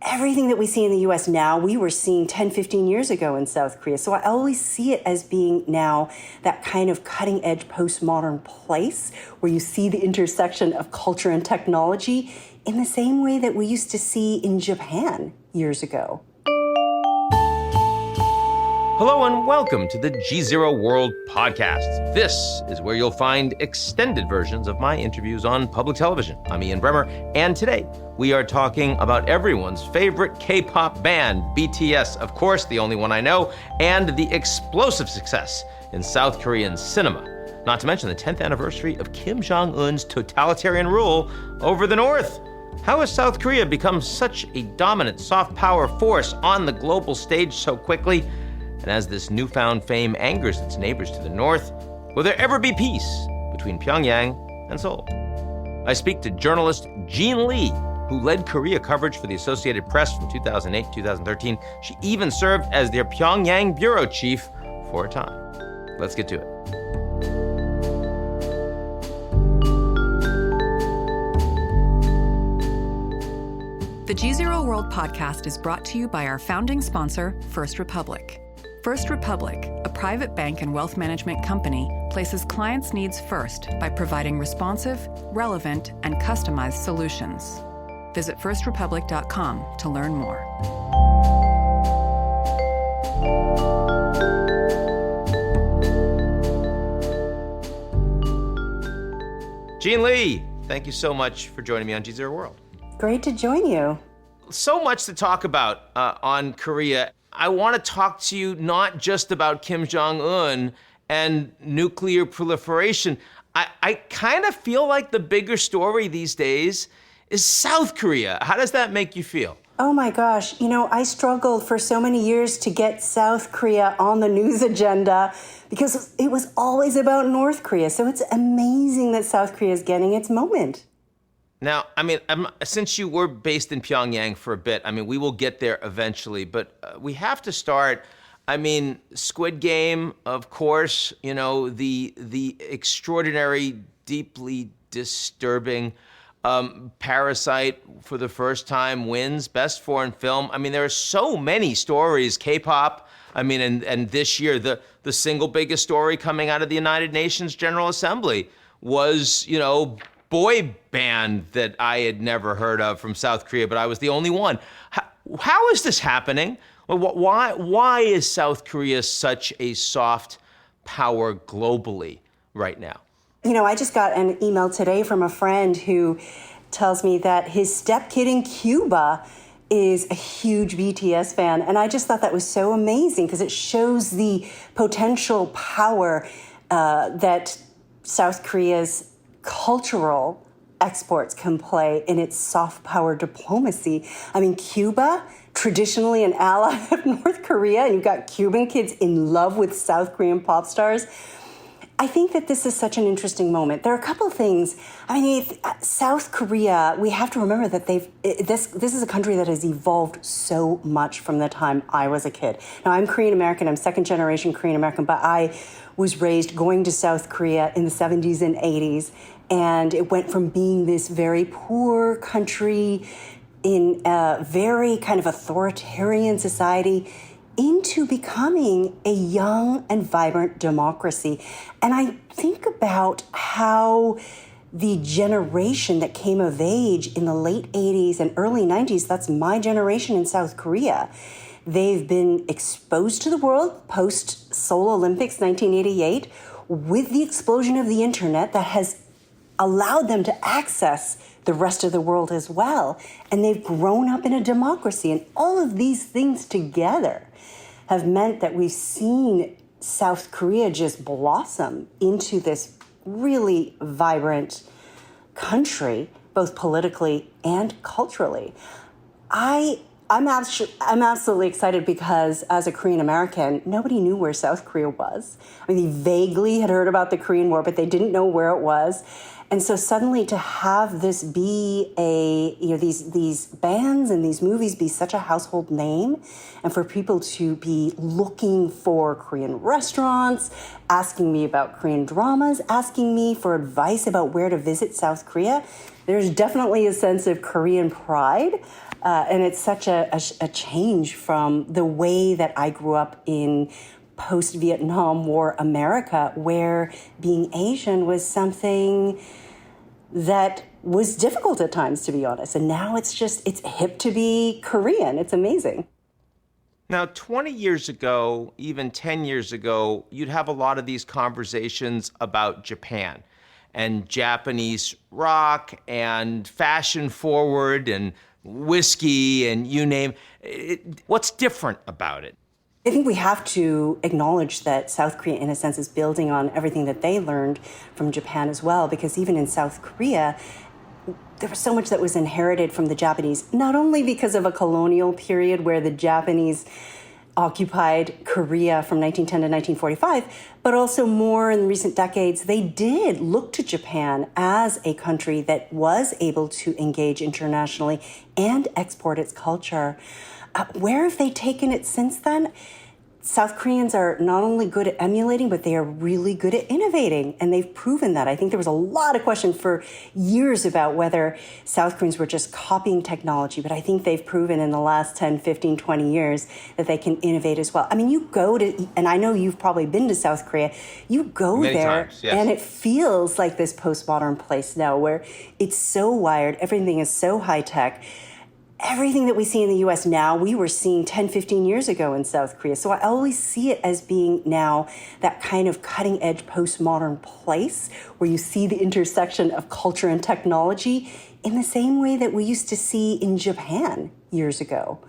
everything that we see in the US now, we were seeing 10, 15 years ago in South Korea. So I always see it as being now that kind of cutting edge postmodern place where you see the intersection of culture and technology in the same way that we used to see in Japan years ago. Hello and welcome to the GZERO World podcast. This is where you'll find extended versions of my interviews on public television. I'm Ian Bremmer, and today we are talking about everyone's favorite K-pop band, BTS, of course, the only one I know, and the explosive success in South Korean cinema. Not to mention the 10th anniversary of Kim Jong-un's totalitarian rule over the North. How has South Korea become such a dominant soft power force on the global stage so quickly? And as this newfound fame angers its neighbors to the north, will there ever be peace between Pyongyang and Seoul? I speak to journalist Jean Lee, who led Korea coverage for the Associated Press from 2008 to 2013. She even served as their Pyongyang bureau chief for a time. Let's get to it. The GZERO World podcast is brought to you by our founding sponsor, First Republic. First Republic, a private bank and wealth management company, places clients' needs first by providing responsive, relevant, and customized solutions. Visit firstrepublic.com to learn more. Jean Lee, thank you so much for joining me on GZERO World. Great to join you. So much to talk about on Korea. I want to talk to you not just about Kim Jong-un and nuclear proliferation. I kind of feel like the bigger story these days is South Korea. How does that make you feel? Oh my gosh, I struggled for so many years to get South Korea on the news agenda because it was always about North Korea. So it's amazing that South Korea is getting its moment. Now, since you were based in Pyongyang for a bit, we will get there eventually, but we have to start. Squid Game, of course, the extraordinary, deeply disturbing Parasite for the first time wins Best Foreign Film. There are so many stories, K-pop, and this year, the single biggest story coming out of the United Nations General Assembly was, boy band that I had never heard of from South Korea, but I was the only one. How is this happening? Why is South Korea such a soft power globally right now? I just got an email today from a friend who tells me that his stepkid in Cuba is a huge BTS fan. And I just thought that was so amazing because it shows the potential power that South Korea's cultural exports can play in its soft power diplomacy. Cuba, traditionally an ally of North Korea, and you've got Cuban kids in love with South Korean pop stars. I think that this is such an interesting moment. There are a couple of things. South Korea, we have to remember that this is a country that has evolved so much from the time I was a kid. Now, I'm Korean American, I'm second generation Korean American, but I was raised going to South Korea in the 70s and 80s. And it went from being this very poor country in a very kind of authoritarian society into becoming a young and vibrant democracy. And I think about how the generation that came of age in the late 80s and early 90s, that's my generation in South Korea. They've been exposed to the world post-Seoul Olympics 1988 with the explosion of the internet that has allowed them to access the rest of the world as well. And they've grown up in a democracy. And all of these things together have meant that we've seen South Korea just blossom into this really vibrant country, both politically and culturally. I'm absolutely excited because as a Korean American, nobody knew where South Korea was. They vaguely had heard about the Korean War, but they didn't know where it was. And so suddenly to have this be these bands and these movies be such a household name, and for people to be looking for Korean restaurants, asking me about Korean dramas, asking me for advice about where to visit South Korea, there's definitely a sense of Korean pride. And it's such a change from the way that I grew up in post-Vietnam War America, where being Asian was something that was difficult at times, to be honest. And now it's hip to be Korean. It's amazing. Now, 20 years ago, even 10 years ago, you'd have a lot of these conversations about Japan and Japanese rock and fashion forward and whiskey and you name it. What's different about it? I think we have to acknowledge that South Korea, in a sense, is building on everything that they learned from Japan as well, because even in South Korea, there was so much that was inherited from the Japanese, not only because of a colonial period where the Japanese occupied Korea from 1910 to 1945, but also more in recent decades, they did look to Japan as a country that was able to engage internationally and export its culture. Where have they taken it since then? South Koreans are not only good at emulating, but they are really good at innovating, and they've proven that. I think there was a lot of question for years about whether South Koreans were just copying technology, but I think they've proven in the last 10, 15, 20 years that they can innovate as well. I mean, you go to, and I know you've probably been to South Korea, you go Many there, times, yes. And it feels like this postmodern place now where it's so wired, everything is so high tech. Everything that we see in the U.S. now, we were seeing 10, 15 years ago in South Korea. So I always see it as being now that kind of cutting edge postmodern place where you see the intersection of culture and technology in the same way that we used to see in Japan years ago.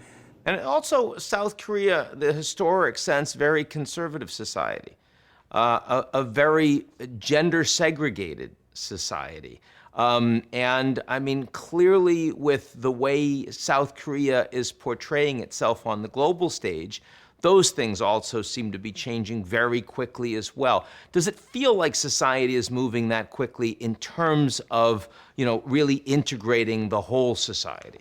And also South Korea, the historic sense, very conservative society, a very gender segregated society. And I mean, clearly with the way South Korea is portraying itself on the global stage, those things also seem to be changing very quickly as well. Does it feel like society is moving that quickly in terms of, really integrating the whole society?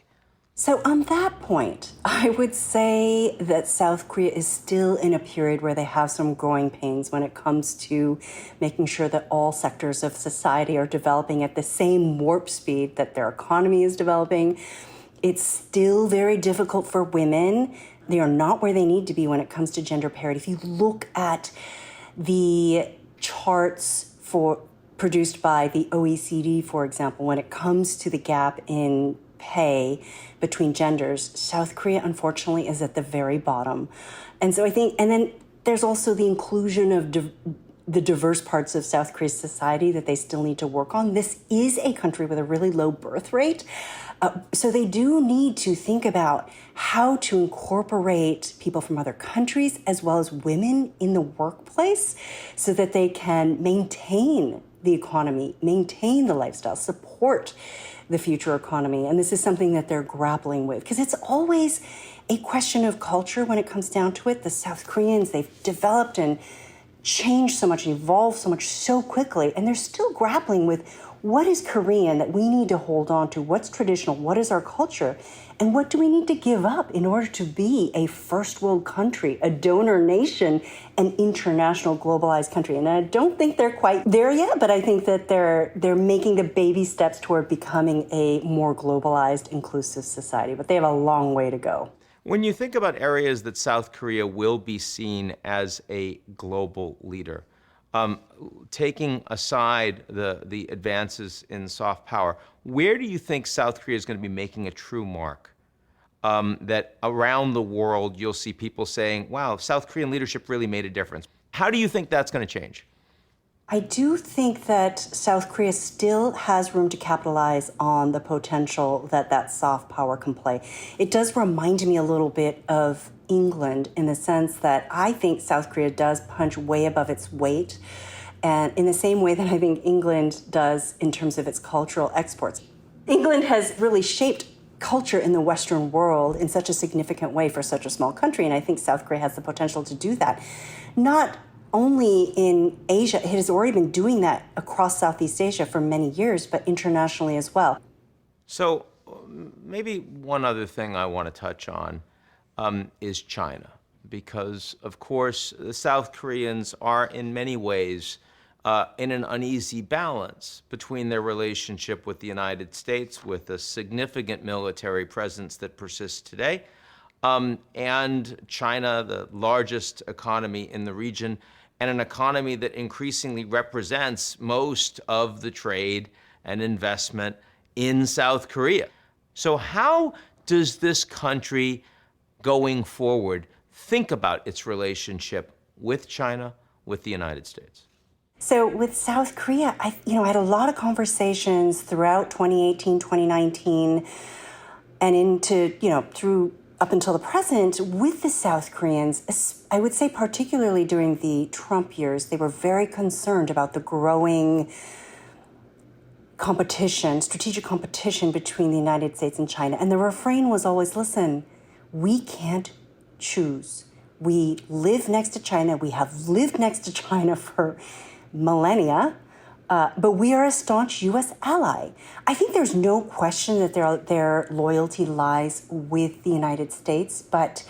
So on that point, I would say that South Korea is still in a period where they have some growing pains when it comes to making sure that all sectors of society are developing at the same warp speed that their economy is developing. It's still very difficult for women. They are not where they need to be when it comes to gender parity. If you look at the charts produced by the OECD, for example, when it comes to the gap in pay between genders, South Korea, unfortunately, is at the very bottom. And so I think, and then there's also the inclusion of the diverse parts of South Korea's society that they still need to work on. This is a country with a really low birth rate. So they do need to think about how to incorporate people from other countries as well as women in the workplace so that they can maintain the economy, maintain the lifestyle, support the future economy. And this is something that they're grappling with because it's always a question of culture when it comes down to it. The South Koreans, they've developed and changed so much, evolved so much so quickly, and they're still grappling with what is Korean that we need to hold on to, what's traditional, what is our culture, and what do we need to give up in order to be a first world country, a donor nation, an international globalized country. And I don't think they're quite there yet, but I think that they're making the baby steps toward becoming a more globalized, inclusive society, but they have a long way to go. When you think about areas that South Korea will be seen as a global leader, taking aside the advances in soft power, where do you think South Korea is going to be making a true mark? That around the world you'll see people saying, wow, South Korean leadership really made a difference. How do you think that's going to change? I do think that South Korea still has room to capitalize on the potential that soft power can play. It does remind me a little bit of England in the sense that I think South Korea does punch way above its weight, and in the same way that I think England does in terms of its cultural exports. England has really shaped culture in the Western world in such a significant way for such a small country, and I think South Korea has the potential to do that. Not only in Asia, it has already been doing that across Southeast Asia for many years, but internationally as well. So maybe one other thing I want to touch on is China, because of course the South Koreans are in many ways in an uneasy balance between their relationship with the United States, with a significant military presence that persists today, and China, the largest economy in the region, and an economy that increasingly represents most of the trade and investment in South Korea. So how does this country, going forward, think about its relationship with China, with the United States? So with South Korea, I had a lot of conversations throughout 2018, 2019, and through up until the present with the South Koreans. I would say particularly during the Trump years, they were very concerned about the growing strategic competition between the United States and China. And the refrain was always, listen, we can't choose. We live next to China. We have lived next to China for millennia, but we are a staunch U.S. ally. I think there's no question that their loyalty lies with the United States, but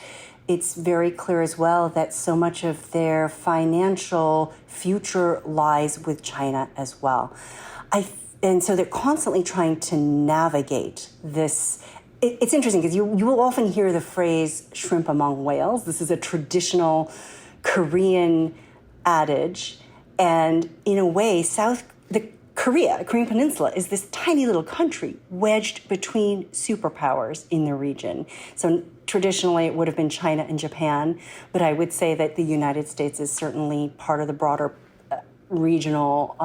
it's very clear as well that so much of their financial future lies with China as well. And so they're constantly trying to navigate this. It's interesting because you will often hear the phrase shrimp among whales. This is a traditional Korean adage. And in a way, the Korean Peninsula is this tiny little country wedged between superpowers in the region. So traditionally, it would have been China and Japan, but I would say that the United States is certainly part of the broader regional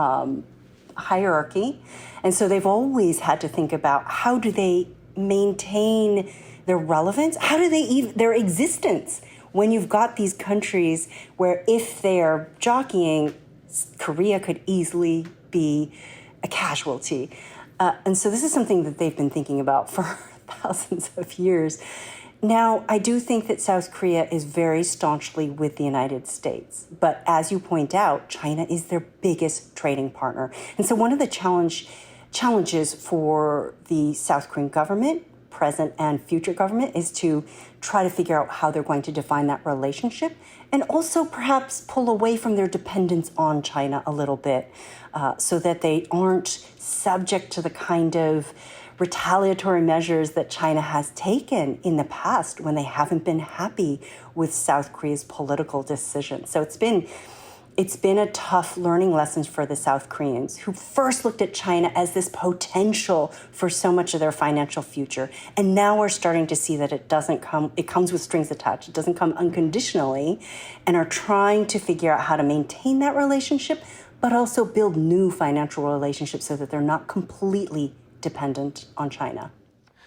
hierarchy. And so they've always had to think about how do they maintain their relevance? How do they their existence when you've got these countries where if they are jockeying, Korea could easily be a casualty. And so this is something that they've been thinking about for thousands of years. Now, I do think that South Korea is very staunchly with the United States. But as you point out, China is their biggest trading partner. And so one of the challenges for the South Korean government, present and future government, is to try to figure out how they're going to define that relationship and also perhaps pull away from their dependence on China a little bit so that they aren't subject to the kind of retaliatory measures that China has taken in the past when they haven't been happy with South Korea's political decisions. So it's been a tough learning lesson for the South Koreans, who first looked at China as this potential for so much of their financial future. And now we're starting to see that it comes with strings attached. It doesn't come unconditionally, and are trying to figure out how to maintain that relationship, but also build new financial relationships so that they're not completely dependent on China.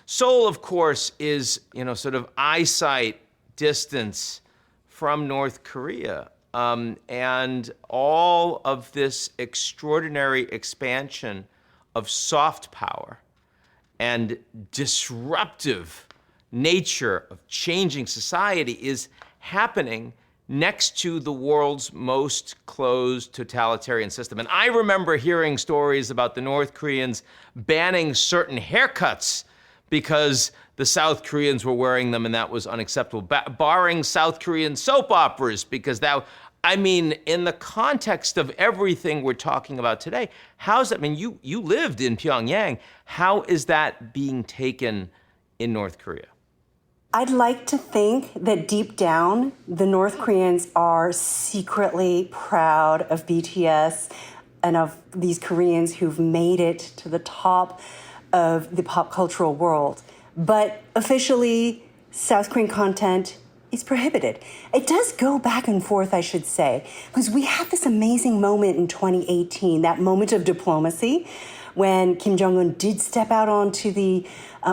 Seoul, of course, is, sort of eyesight distance from North Korea. And all of this extraordinary expansion of soft power and disruptive nature of changing society is happening next to the world's most closed totalitarian system. And I remember hearing stories about the North Koreans banning certain haircuts because the South Koreans were wearing them and that was unacceptable, barring South Korean soap operas because in the context of everything we're talking about today, how's that? You lived in Pyongyang. How is that being taken in North Korea? I'd like to think that deep down, the North Koreans are secretly proud of BTS and of these Koreans who've made it to the top of the pop cultural world. But officially, South Korean content is prohibited. It does go back and forth, I should say, because we had this amazing moment in 2018, that moment of diplomacy, when Kim Jong-un did step out onto the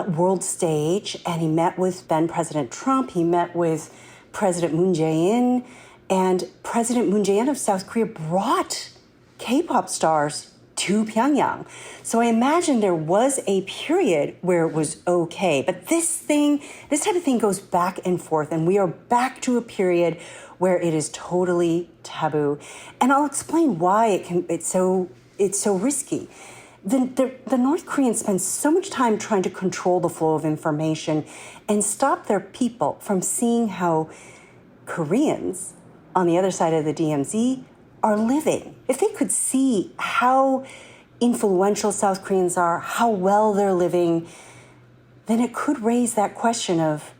world stage and he met with then President Trump, he met with President Moon Jae-in, and President Moon Jae-in of South Korea brought K-pop stars to Pyongyang. So I imagine there was a period where it was okay, but this type of thing goes back and forth, and we are back to a period where it is totally taboo. And I'll explain why it's so risky. The North Koreans spend so much time trying to control the flow of information and stop their people from seeing how Koreans on the other side of the DMZ are living, if they could see how influential South Koreans are, how well they're living, then it could raise that question of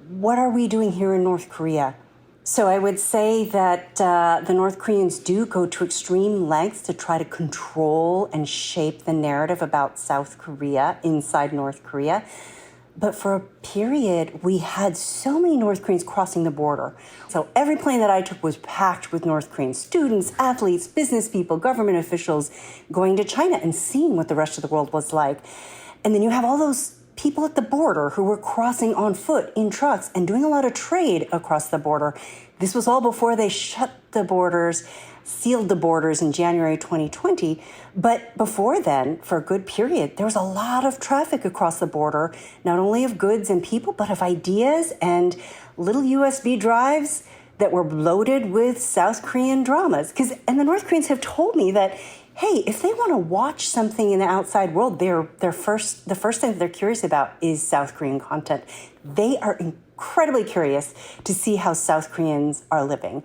what are we doing here in North Korea? So I would say that the North Koreans do go to extreme lengths to try to control and shape the narrative about South Korea inside North Korea. But for a period, we had so many North Koreans crossing the border. So every plane that I took was packed with North Korean students, athletes, business people, government officials going to China and seeing what the rest of the world was like. And then you have all those people at the border who were crossing on foot in trucks and doing a lot of trade across the border. This was all before they shut the borders, sealed the borders in January 2020. But before then, for a good period, there was a lot of traffic across the border, not only of goods and people, but of ideas and little USB drives that were loaded with South Korean dramas. And the North Koreans have told me that, hey, if they want to watch something in the outside world, the first thing that they're curious about is South Korean content. They are incredibly curious to see how South Koreans are living.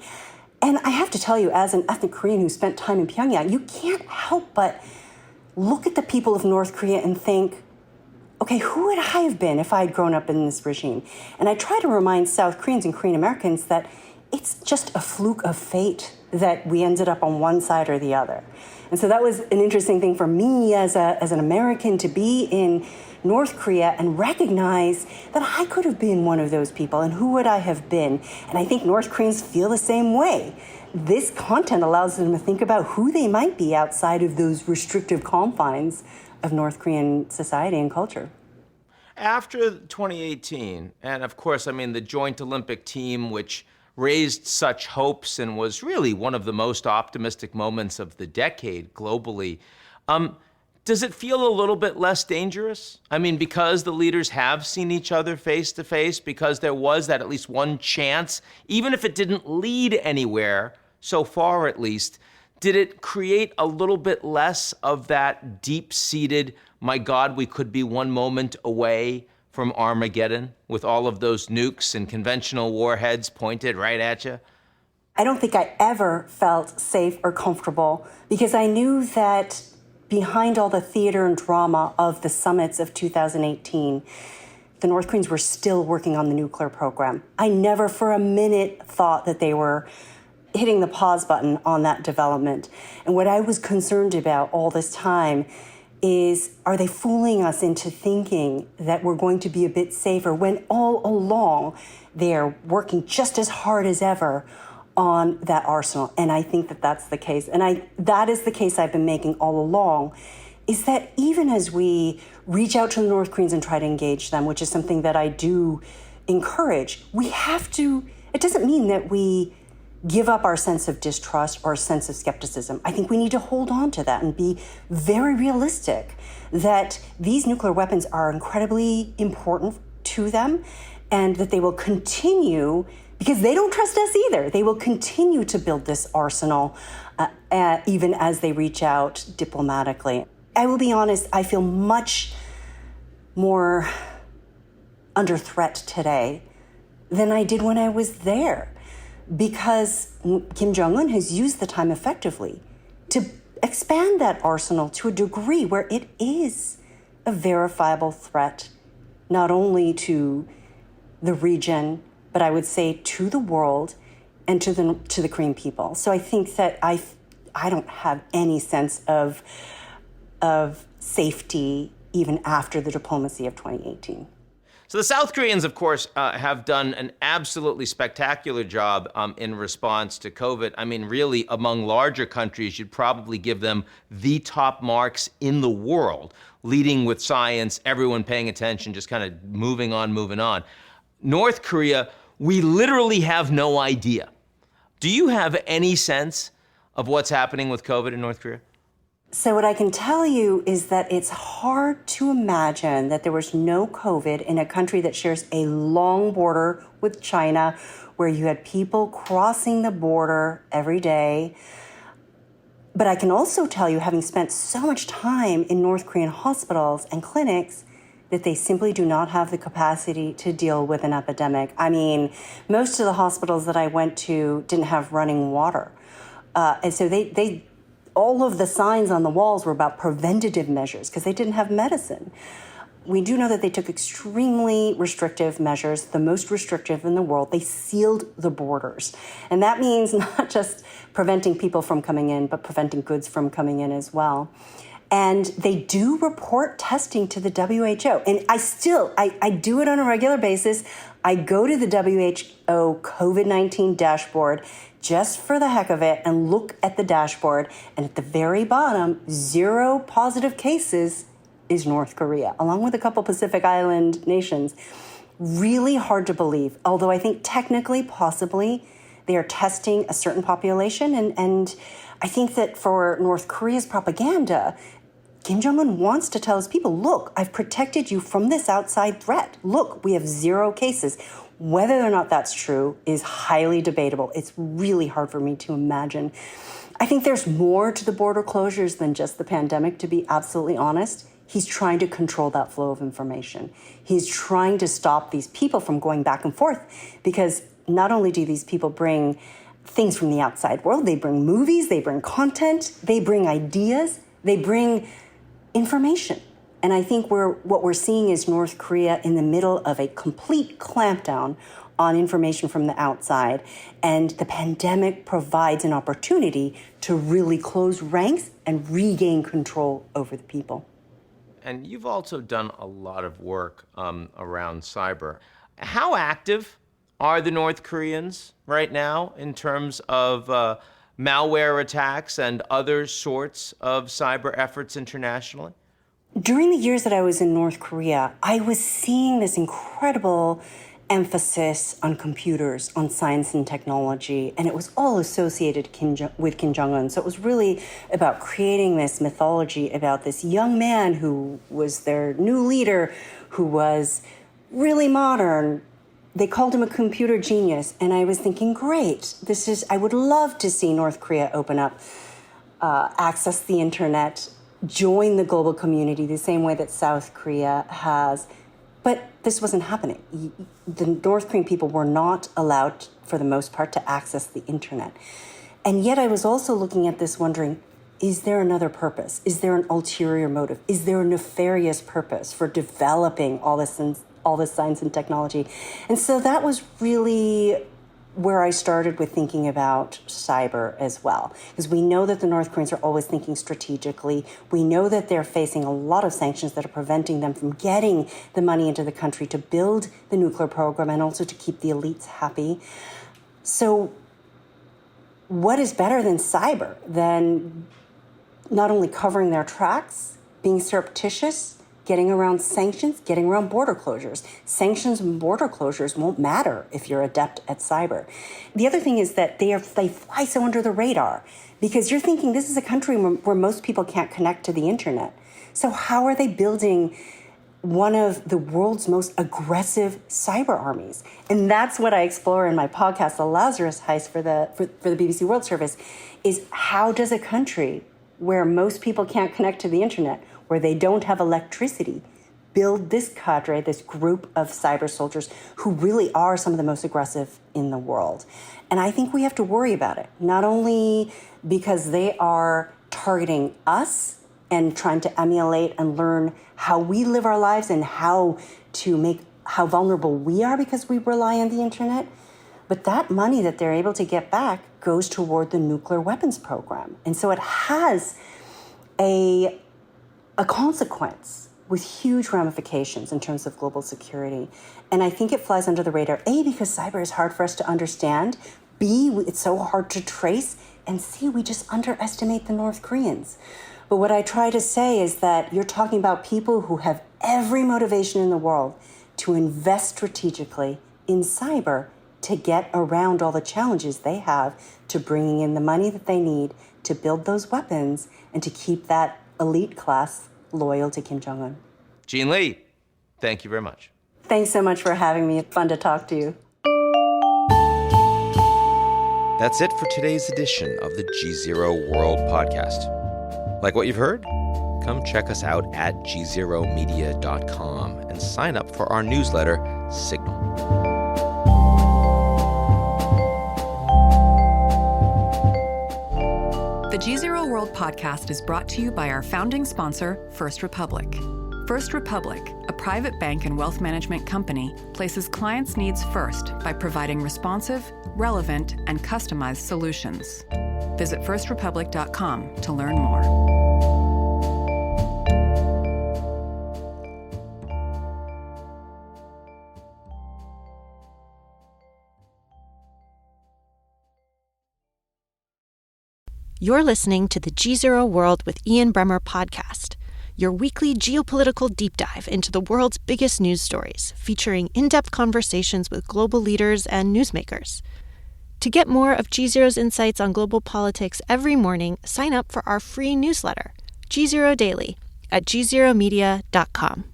And I have to tell you, as an ethnic Korean who spent time in Pyongyang, you can't help but look at the people of North Korea and think, okay, who would I have been if I had grown up in this regime? And I try to remind South Koreans and Korean Americans that it's just a fluke of fate that we ended up on one side or the other. And so that was an interesting thing for me as an American to be in North Korea and recognize that I could have been one of those people, and who would I have been? And I think North Koreans feel the same way. This content allows them to think about who they might be outside of those restrictive confines of North Korean society and culture. After 2018, and of course, I mean, the joint Olympic team, which raised such hopes and was really one of the most optimistic moments of the decade globally, does it feel a little bit less dangerous? I mean, because the leaders have seen each other face to face, because there was that at least one chance, even if it didn't lead anywhere, so far at least, did it create a little bit less of that deep-seated, my God, we could be one moment away from Armageddon with all of those nukes and conventional warheads pointed right at you? I don't think I ever felt safe or comfortable because I knew that behind all the theater and drama of the summits of 2018, the North Koreans were still working on the nuclear program. I never for a minute thought that they were hitting the pause button on that development. And what I was concerned about all this time is, are they fooling us into thinking that we're going to be a bit safer when all along they're working just as hard as ever on that arsenal? And I think that that's the case. And that is the case I've been making all along, is that even as we reach out to the North Koreans and try to engage them, which is something that I do encourage, we have to, it doesn't mean that we give up our sense of distrust or sense of skepticism. I think we need to hold on to that and be very realistic that these nuclear weapons are incredibly important to them and that they will continue, because they don't trust us either, they will continue to build this arsenal even as they reach out diplomatically. I will be honest, I feel much more under threat today than I did when I was there, because Kim Jong-un has used the time effectively to expand that arsenal to a degree where it is a verifiable threat, not only to the region, but I would say to the world and to the Korean people. So I think that I don't have any sense of safety even after the diplomacy of 2018. So the South Koreans, of course, have done an absolutely spectacular job in response to COVID. I mean, really, among larger countries, you'd probably give them the top marks in the world, leading with science, everyone paying attention, just kind of moving on. North Korea, we literally have no idea. Do you have any sense of what's happening with COVID in North Korea? So what I can tell you is that it's hard to imagine that there was no COVID in a country that shares a long border with China, where you had people crossing the border every day. But I can also tell you, having spent so much time in North Korean hospitals and clinics, that they simply do not have the capacity to deal with an epidemic. I mean, most of the hospitals that I went to didn't have running water. And so they all of the signs on the walls were about preventative measures because they didn't have medicine. We do know that they took extremely restrictive measures, the most restrictive in the world. They sealed the borders. And that means not just preventing people from coming in, but preventing goods from coming in as well. And they do report testing to the WHO. And I do it on a regular basis. I go to the WHO COVID-19 dashboard just for the heck of it and look at the dashboard. And at the very bottom, 0 positive cases is North Korea, along with a couple Pacific Island nations. Really hard to believe, although I think technically, possibly, they are testing a certain population. And I think that for North Korea's propaganda, Kim Jong-un wants to tell his people, look, I've protected you from this outside threat. Look, we have 0 cases. Whether or not that's true is highly debatable. It's really hard for me to imagine. I think there's more to the border closures than just the pandemic, to be absolutely honest. He's trying to control that flow of information. He's trying to stop these people from going back and forth, because not only do these people bring things from the outside world, they bring movies, they bring content, they bring ideas, they bring information. And I think what we're seeing is North Korea in the middle of a complete clampdown on information from the outside. And the pandemic provides an opportunity to really close ranks and regain control over the people. And you've also done a lot of work around cyber. How active are the North Koreans right now in terms of malware attacks and other sorts of cyber efforts internationally? During the years that I was in North Korea, I was seeing this incredible emphasis on computers, on science and technology, and it was all associated with Kim Jong-un. So it was really about creating this mythology about this young man who was their new leader, who was really modern. They called him a computer genius, and I was thinking, great, I would love to see North Korea open up, access the internet, join the global community the same way that South Korea has. But this wasn't happening. The North Korean people were not allowed, for the most part, to access the internet. And yet I was also looking at this wondering, is there another purpose? Is there an ulterior motive? Is there a nefarious purpose for developing all this science and technology? And so that was really where I started with thinking about cyber as well. Because we know that the North Koreans are always thinking strategically. We know that they're facing a lot of sanctions that are preventing them from getting the money into the country to build the nuclear program and also to keep the elites happy. So what is better than cyber than not only covering their tracks, being surreptitious, getting around sanctions, getting around border closures. Sanctions and border closures won't matter if you're adept at cyber. The other thing is that they fly so under the radar, because you're thinking this is a country where most people can't connect to the internet. So how are they building one of the world's most aggressive cyber armies? And that's what I explore in my podcast, The Lazarus Heist, for the BBC World Service, is how does a country where most people can't connect to the internet, where they don't have electricity, build this cadre, this group of cyber soldiers who really are some of the most aggressive in the world. And I think we have to worry about it, not only because they are targeting us and trying to emulate and learn how we live our lives and how vulnerable we are because we rely on the internet, but that money that they're able to get back goes toward the nuclear weapons program. And so it has a consequence with huge ramifications in terms of global security. And I think it flies under the radar, A, because cyber is hard for us to understand, B, it's so hard to trace, and C, we just underestimate the North Koreans. But what I try to say is that you're talking about people who have every motivation in the world to invest strategically in cyber to get around all the challenges they have to bringing in the money that they need to build those weapons and to keep that elite class loyal to Kim Jong-un. Jean Lee, thank you very much. Thanks so much for having me. It's fun to talk to you. That's it for today's edition of the GZERO World podcast. Like what you've heard? Come check us out at gzeromedia.com and sign up for our newsletter, Signal. GZERO World podcast is brought to you by our founding sponsor, First Republic. First Republic, a private bank and wealth management company, places clients' needs first by providing responsive, relevant, and customized solutions. Visit firstrepublic.com to learn more. You're listening to the GZERO World with Ian Bremmer podcast, your weekly geopolitical deep dive into the world's biggest news stories, featuring in-depth conversations with global leaders and newsmakers. To get more of GZERO's insights on global politics every morning, sign up for our free newsletter, GZERO Daily, at gzeromedia.com.